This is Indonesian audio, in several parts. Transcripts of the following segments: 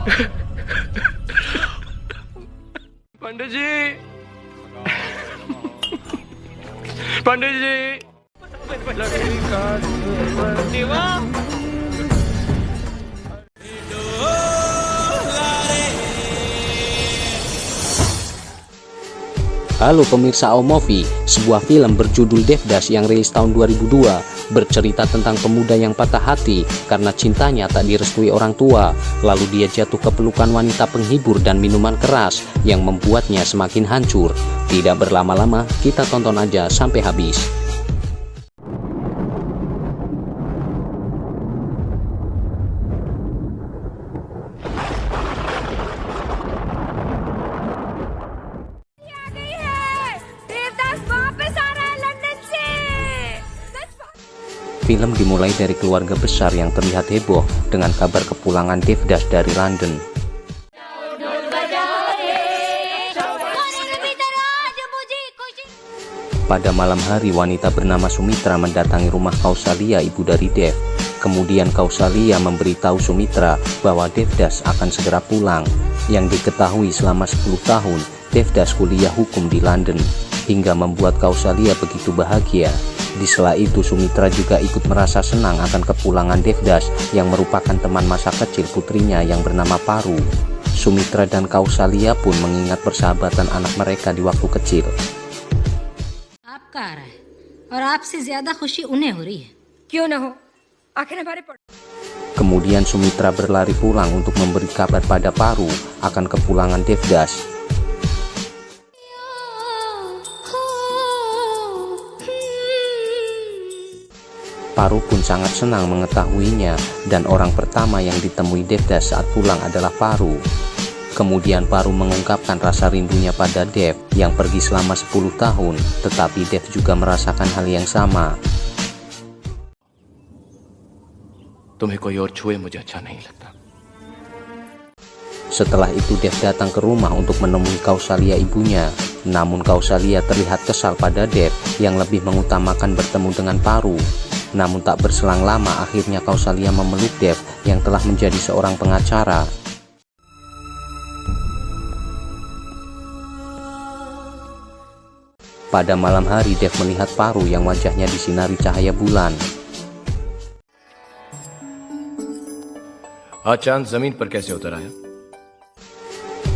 पंडित जी, पंडित जी, देवा। Halo pemirsa Omovie, sebuah film berjudul Devdas yang rilis tahun 2002 bercerita tentang pemuda yang patah hati karena cintanya tak direstui orang tua, lalu dia jatuh ke pelukan wanita penghibur dan minuman keras yang membuatnya semakin hancur. Tidak berlama-lama, kita tonton aja sampai habis. Film dimulai dari keluarga besar yang terlihat heboh dengan kabar kepulangan Devdas dari London. Pada malam hari, wanita bernama Sumitra mendatangi rumah Kausalia, ibu dari Dev. Kemudian Kausalia memberitahu Sumitra bahwa Devdas akan segera pulang. Yang diketahui selama 10 tahun, Devdas kuliah hukum di London, hingga membuat Kausalia begitu bahagia. Di sela itu, Sumitra juga ikut merasa senang akan kepulangan Devdas yang merupakan teman masa kecil putrinya yang bernama Paru. Sumitra dan Kausalia pun mengingat persahabatan anak mereka di waktu kecil. आपका आ रहा है और आपसे ज्यादा खुशी उन्हें हो रही है। क्यों ना हो, आखिर हमारे Kemudian Sumitra berlari pulang untuk memberi kabar pada Paru akan kepulangan Devdas. Paru pun sangat senang mengetahuinya, dan orang pertama yang ditemui Devdas saat pulang adalah Paru. Kemudian Paru mengungkapkan rasa rindunya pada Dev yang pergi selama 10 tahun, tetapi Dev juga merasakan hal yang sama. तुम्हें कोई और छुए मुझे अच्छा नहीं लगता. Setelah itu Dev datang ke rumah untuk menemui Kausalia ibunya. Namun Kausalia terlihat kesal pada Dev yang lebih mengutamakan bertemu dengan Paru. Namun tak berselang lama, akhirnya Kausalia memeluk Dev yang telah menjadi seorang pengacara. Pada malam hari, Dev melihat Paru yang wajahnya disinari cahaya bulan. आज चांद जमीन पर कैसे उतर आया?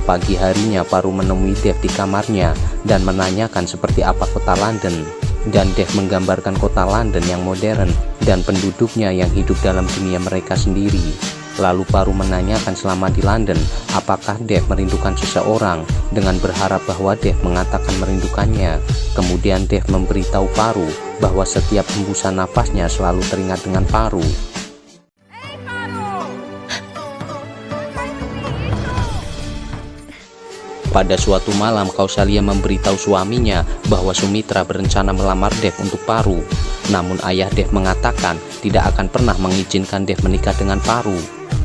Pagi harinya Paru menemui Dev di kamarnya dan menanyakan seperti apa kota London. Dan Dev menggambarkan kota London yang modern dan penduduknya yang hidup dalam dunia mereka sendiri. Lalu Paru menanyakan selama di London, apakah Dev merindukan seseorang, dengan berharap bahwa Dev mengatakan merindukannya. Kemudian Dev memberitahu Paru bahwa setiap hembusan nafasnya selalu teringat dengan Paru. Pada suatu malam, Kausalia memberitahu suaminya bahwa Sumitra berencana melamar Dev untuk Paru. Namun ayah Dev mengatakan tidak akan pernah mengizinkan Dev menikah dengan Paru.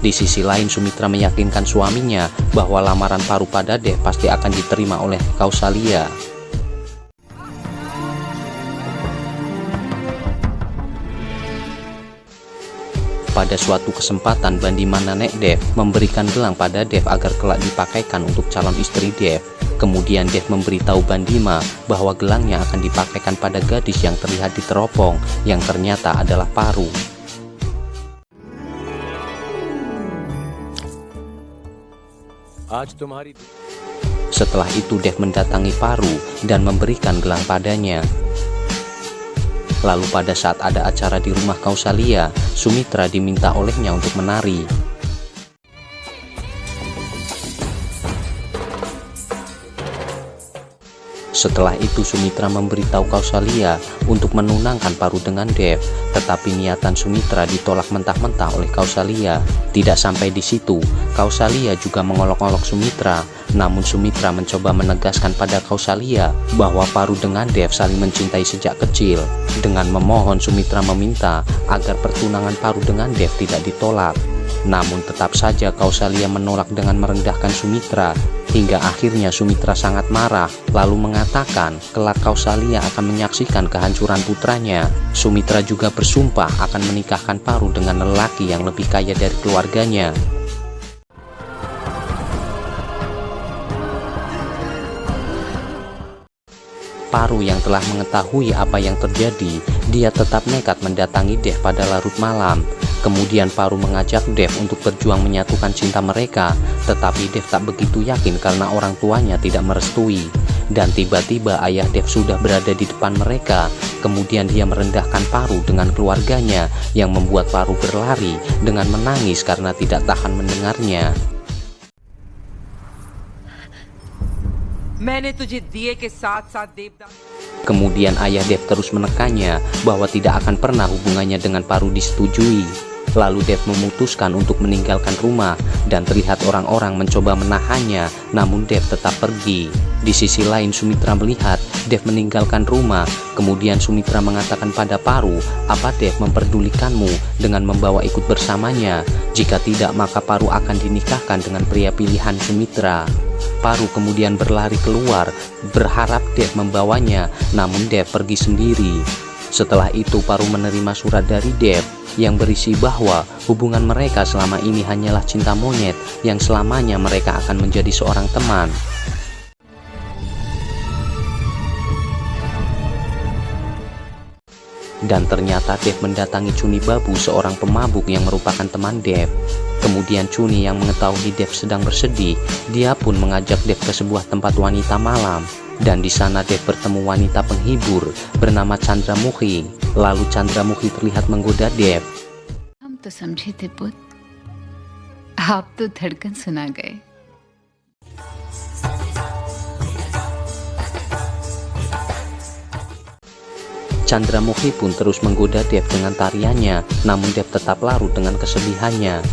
Di sisi lain, Sumitra meyakinkan suaminya bahwa lamaran Paru pada Dev pasti akan diterima oleh Kausalia. Pada suatu kesempatan, Bandimana Nek Dev memberikan gelang pada Dev agar kelak dipakaikan untuk calon istri Dev. Kemudian Dev memberitahu Bandima bahwa gelangnya akan dipakaikan pada gadis yang terlihat di teropong, yang ternyata adalah Paru. Setelah itu Dev mendatangi Paru dan memberikan gelang padanya. Lalu pada saat ada acara di rumah Kausalia, Sumitra diminta olehnya untuk menari. Setelah itu Sumitra memberitahu Kausalia untuk menunangkan Paru dengan Dev, tetapi niatan Sumitra ditolak mentah-mentah oleh Kausalia. Tidak sampai di situ, Kausalia juga mengolok-olok Sumitra. Namun Sumitra mencoba menegaskan pada Kausalia bahwa Paru dengan Dev saling mencintai sejak kecil. Dengan memohon, Sumitra meminta agar pertunangan Paru dengan Dev tidak ditolak. Namun tetap saja Kausalia menolak dengan merendahkan Sumitra, hingga akhirnya Sumitra sangat marah, lalu mengatakan kelak Kausalia akan menyaksikan kehancuran putranya. Sumitra juga bersumpah akan menikahkan Paru dengan lelaki yang lebih kaya dari keluarganya. Paru yang telah mengetahui apa yang terjadi, dia tetap nekat mendatangi Dev pada larut malam. Kemudian Paru mengajak Dev untuk berjuang menyatukan cinta mereka, tetapi Dev tak begitu yakin karena orang tuanya tidak merestui. Dan tiba-tiba ayah Dev sudah berada di depan mereka. Kemudian dia merendahkan Paru dengan keluarganya, yang membuat Paru berlari dengan menangis karena tidak tahan mendengarnya. मैंने तुझे दिए के साथ साथ Devdas. Kemudian ayah Dev terus menekannya bahwa tidak akan pernah hubungannya dengan Paru disetujui. Lalu Dev memutuskan untuk meninggalkan rumah dan terlihat orang-orang mencoba menahannya, namun Dev tetap pergi. Di sisi lain Sumitra melihat Dev meninggalkan rumah. Kemudian Sumitra mengatakan pada Paru, "Apa Dev memperdulikanmu dengan membawa ikut bersamanya? Jika tidak, maka Paru akan dinikahkan dengan pria pilihan Sumitra." Paru kemudian berlari keluar, berharap Dev membawanya, namun Dev pergi sendiri. Setelah itu Paru menerima surat dari Dev yang berisi bahwa hubungan mereka selama ini hanyalah cinta monyet, yang selamanya mereka akan menjadi seorang teman. Dan ternyata Dev mendatangi Chuni Babu, seorang pemabuk yang merupakan teman Dev. Kemudian Chuni yang mengetahui Dev sedang bersedih, dia pun mengajak Dev ke sebuah tempat wanita malam. Dan di sana Dev bertemu wanita penghibur bernama Chandramukhi. Lalu Chandramukhi terlihat menggoda Dev. हम तो समझे थे पुत, आप तो धड़कन सुना गए। Chandramukhi pun terus menggoda Dev dengan tariannya, namun Dev tetap larut dengan kesedihannya.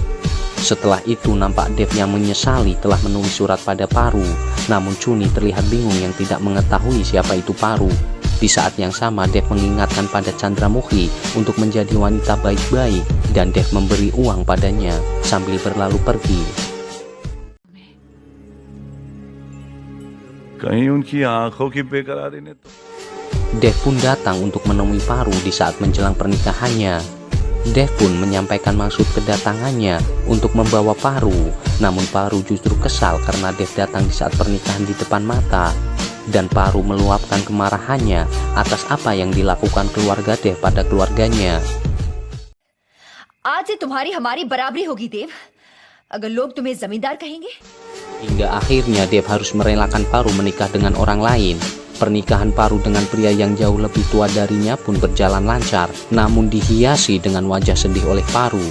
Setelah itu nampak Dev yang menyesali telah menulis surat pada Paru, namun Chuni terlihat bingung yang tidak mengetahui siapa itu Paru. Di saat yang sama Dev mengingatkan pada Chandramukhi untuk menjadi wanita baik-baik, dan Dev memberi uang padanya sambil berlalu pergi. कहीं उनकी आंखों की बेकरारी ने तो Dev pun datang untuk menemui Paru di saat menjelang pernikahannya. Dev pun menyampaikan maksud kedatangannya untuk membawa Paru, namun Paru justru kesal karena Dev datang di saat pernikahan di depan mata. Dan Paru meluapkan kemarahannya atas apa yang dilakukan keluarga Dev pada keluarganya. आज से तुम्हारी हमारी बराबरी होगी देव। अगर लोग तुम्हें जमींदार कहेंगे। Hingga akhirnya Dev harus merelakan Paru menikah dengan orang lain. Pernikahan Paru dengan pria yang jauh lebih tua darinya pun berjalan lancar, namun dihiasi dengan wajah sedih oleh Paru.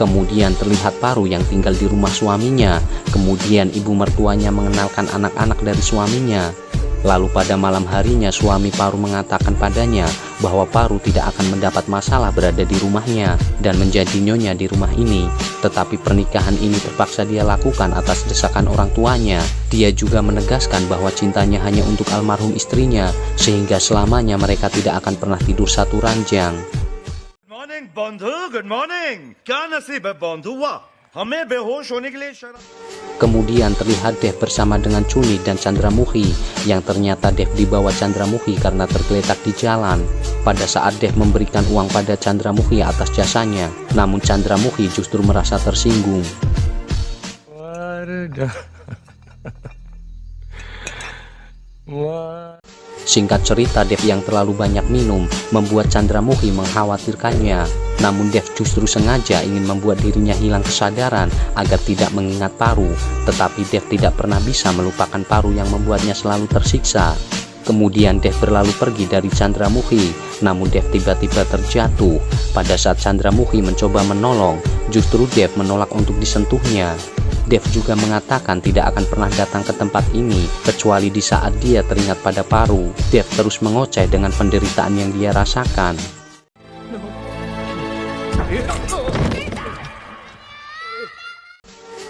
Kemudian terlihat Paru yang tinggal di rumah suaminya. Kemudian ibu mertuanya mengenalkan anak-anak dari suaminya. Lalu pada malam harinya suami Paru mengatakan padanya bahwa Paru tidak akan mendapat masalah berada di rumahnya dan menjadi nyonya di rumah ini. Tetapi pernikahan ini terpaksa dia lakukan atas desakan orang tuanya. Dia juga menegaskan bahwa cintanya hanya untuk almarhum istrinya, sehingga selamanya mereka tidak akan pernah tidur satu ranjang. Morning बंधु, good morning. क्या नसीब है बंधु, वाह हमें बेहोश होने के लिए शराब। Kemudian terlihat Dev bersama dengan Chuni dan Chandramukhi, yang ternyata Dev dibawa Chandramukhi karena tergeletak di jalan. Pada saat Dev memberikan uang pada Chandramukhi atas jasanya, namun Chandramukhi justru merasa tersinggung. Singkat cerita, Dev yang terlalu banyak minum membuat Chandramukhi mengkhawatirkannya. Namun Dev justru sengaja ingin membuat dirinya hilang kesadaran agar tidak mengingat Paru. Tetapi Dev tidak pernah bisa melupakan Paru yang membuatnya selalu tersiksa. Kemudian Dev berlalu pergi dari Chandramukhi, namun Dev tiba-tiba terjatuh. Pada saat Chandramukhi mencoba menolong, justru Dev menolak untuk disentuhnya. Dev juga mengatakan tidak akan pernah datang ke tempat ini kecuali di saat dia teringat pada Paru. Dev terus mengoceh dengan penderitaan yang dia rasakan.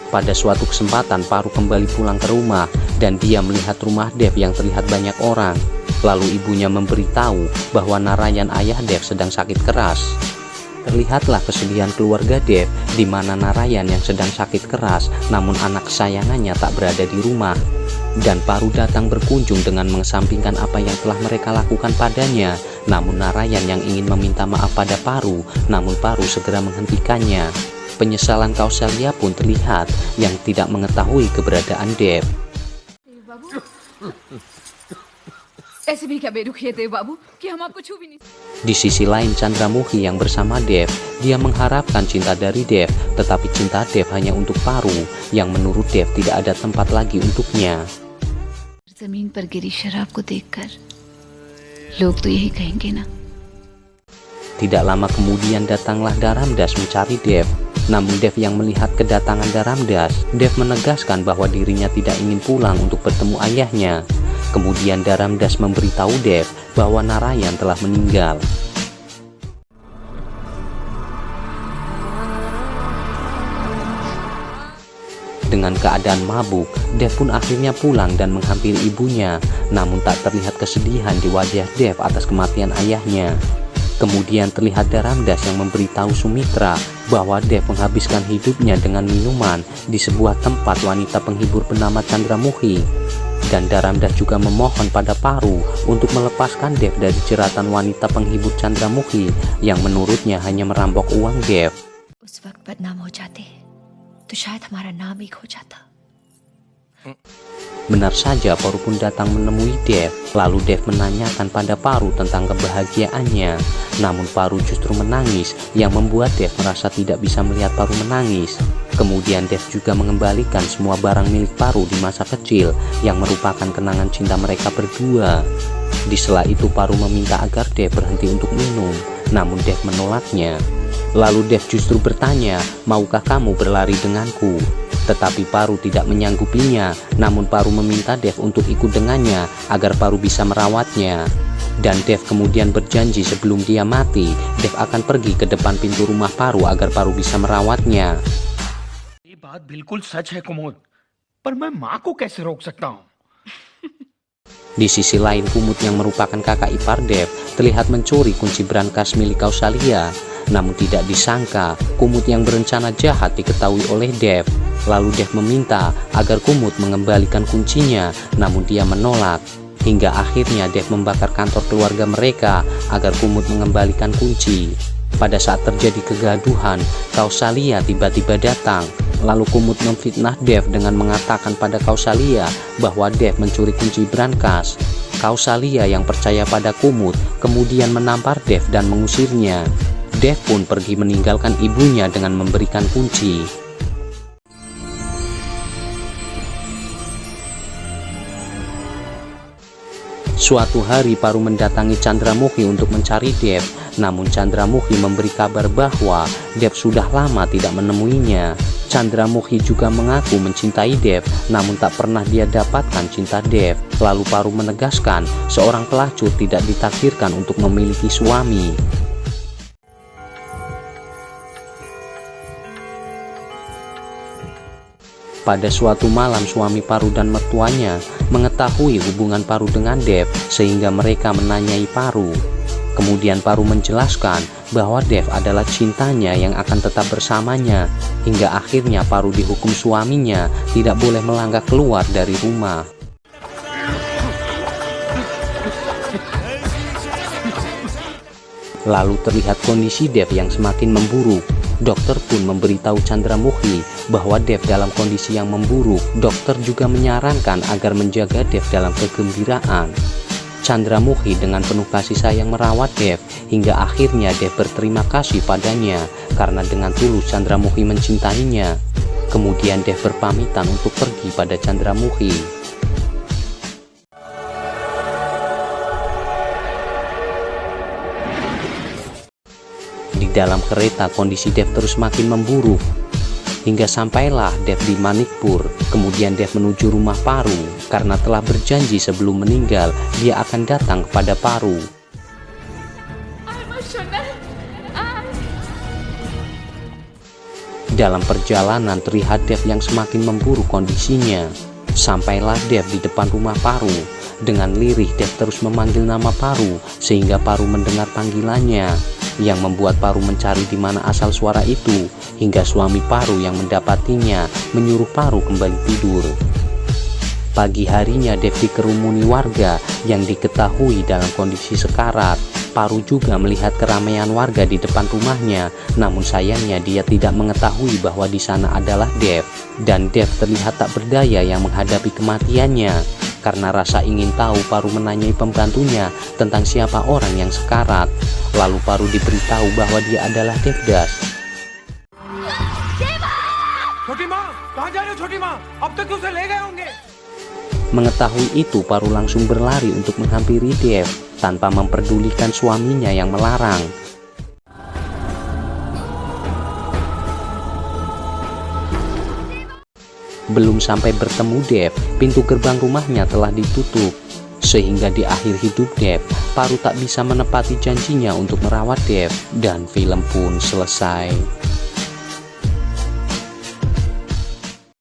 Pada suatu kesempatan Paru kembali pulang ke rumah dan dia melihat rumah Dev yang terlihat banyak orang. Lalu ibunya memberitahu bahwa Narayan ayah Dev sedang sakit keras. Terlihatlah kesedihan keluarga Dev di mana Narayan yang sedang sakit keras, namun anak kesayangannya tak berada di rumah. Dan Paru datang berkunjung dengan mengesampingkan apa yang telah mereka lakukan padanya. Namun Narayan yang ingin meminta maaf pada Paru, namun Paru segera menghentikannya. Penyesalan Kausalia pun terlihat yang tidak mengetahui keberadaan Dev. ऐसे भी क्या बेरुखी है देव बाबू कि हम आपको छू भी नहीं। Di sisi lain Chandramukhi yang bersama Dev, dia mengharapkan cinta dari Dev, tetapi cinta Dev hanya untuk Paru yang menurut Dev tidak ada tempat lagi untuknya. जमीन पर गिरी शराब को देखकर लोग तो यही कहेंगे ना। Tidak lama kemudian datanglah Dharamdas mencari Dev. Namun Dev yang melihat kedatangan Dharamdas, Dev menegaskan bahwa dirinya tidak ingin pulang untuk bertemu ayahnya. Kemudian Dharamdas memberitahu Dev bahwa Narayan telah meninggal. Dengan keadaan mabuk, Dev pun akhirnya pulang dan menghampiri ibunya. Namun tak terlihat kesedihan di wajah Dev atas kematian ayahnya. Kemudian terlihat Dharamdas yang memberitahu Sumitra bahwa Dev menghabiskan hidupnya dengan minuman di sebuah tempat wanita penghibur bernama Chandramukhi. Dan Dharamdas juga memohon pada Paru untuk melepaskan Dev dari jeratan wanita penghibur Chandramukhi yang menurutnya hanya merampok uang Dev. उस वक्त बदनाम हो जाते तो शायद हमारा नाम ही खो जाता। Benar saja Paru pun datang menemui Dev. Lalu Dev menanyakan pada Paru tentang kebahagiaannya. Namun Paru justru menangis yang membuat Dev merasa tidak bisa melihat Paru menangis. Kemudian Dev juga mengembalikan semua barang milik Paru di masa kecil yang merupakan kenangan cinta mereka berdua. Di sela itu Paru meminta agar Dev berhenti untuk minum. Namun Dev menolaknya. Lalu Dev justru bertanya, "Maukah kamu berlari denganku?" Tetapi Paru tidak menyanggupinya, namun Paru meminta Dev untuk ikut dengannya agar Paru bisa merawatnya. Dan Dev kemudian berjanji sebelum dia mati, Dev akan pergi ke depan pintu rumah Paru agar Paru bisa merawatnya. ये बात बिल्कुल सच है कुमुद, पर मैं माँ को कैसे रोक सकता हूँ? Di sisi lain Kumud yang merupakan kakak ipar Dev terlihat mencuri kunci brankas milik Kausalia. Namun tidak disangka Kumud yang berencana jahat diketahui oleh Dev. Lalu Dev meminta agar Kumud mengembalikan kuncinya, namun dia menolak. Hingga akhirnya Dev membakar kantor keluarga mereka agar Kumud mengembalikan kunci. Pada saat terjadi kegaduhan, Kausalia tiba-tiba datang. Lalu Kumud memfitnah Dev dengan mengatakan pada Kausalia bahwa Dev mencuri kunci brankas. Kausalia yang percaya pada Kumud kemudian menampar Dev dan mengusirnya. Dev pun pergi meninggalkan ibunya dengan memberikan kunci. Suatu hari Paru mendatangi Chandramukhi untuk mencari Dev. Namun Chandramukhi memberi kabar bahwa Dev sudah lama tidak menemuinya. Chandramukhi juga mengaku mencintai Dev, namun tak pernah dia dapatkan cinta Dev. Lalu Paru menegaskan seorang pelacur tidak ditakdirkan untuk memiliki suami. Pada suatu malam suami Paru dan mertuanya mengetahui hubungan Paru dengan Dev sehingga mereka menanyai Paru. Kemudian Paru menjelaskan bahwa Dev adalah cintanya yang akan tetap bersamanya. Hingga akhirnya Paru dihukum suaminya tidak boleh melangkah keluar dari rumah. Lalu terlihat kondisi Dev yang semakin memburuk. Dokter pun memberitahu Chandramukhi bahwa Dev dalam kondisi yang memburuk. Dokter juga menyarankan agar menjaga Dev dalam kegembiraan. Chandramukhi dengan penuh kasih sayang merawat Dev hingga akhirnya Dev berterima kasih padanya karena dengan tulus Chandramukhi mencintainya. Kemudian Dev berpamitan untuk pergi pada Chandramukhi. Di dalam kereta kondisi Dev terus makin memburuk. Hingga sampailah Dev di Manikpur. Kemudian Dev menuju rumah Paru karena telah berjanji sebelum meninggal dia akan datang kepada Paru. Dalam perjalanan terlihat Dev yang semakin memburuk kondisinya. Sampailah Dev di depan rumah Paru. Dengan lirih Dev terus memanggil nama Paru sehingga Paru mendengar panggilannya, yang membuat Paru mencari di mana asal suara itu, hingga suami Paru yang mendapatinya menyuruh Paru kembali tidur. Pagi harinya Dev dikerumuni warga yang diketahui dalam kondisi sekarat. Paru juga melihat keramaian warga di depan rumahnya, namun sayangnya dia tidak mengetahui bahwa di sana adalah Dev. Dan Dev terlihat tak berdaya yang menghadapi kematiannya. Karena rasa ingin tahu, Paru menanyai pembantunya tentang siapa orang yang sekarat. Lalu Paru diberitahu bahwa dia adalah Devdas. छोटी माँ कहाँ जा रहे हो छोटी माँ अब तक उसे ले गए होंगे Mengetahui itu, Paru langsung berlari untuk menghampiri Dev tanpa memperdulikan suaminya yang melarang. Belum sampai bertemu Dev, pintu gerbang rumahnya telah ditutup. Sehingga di akhir hidup Dev, Paru tak bisa menepati janjinya untuk merawat Dev, dan film pun selesai.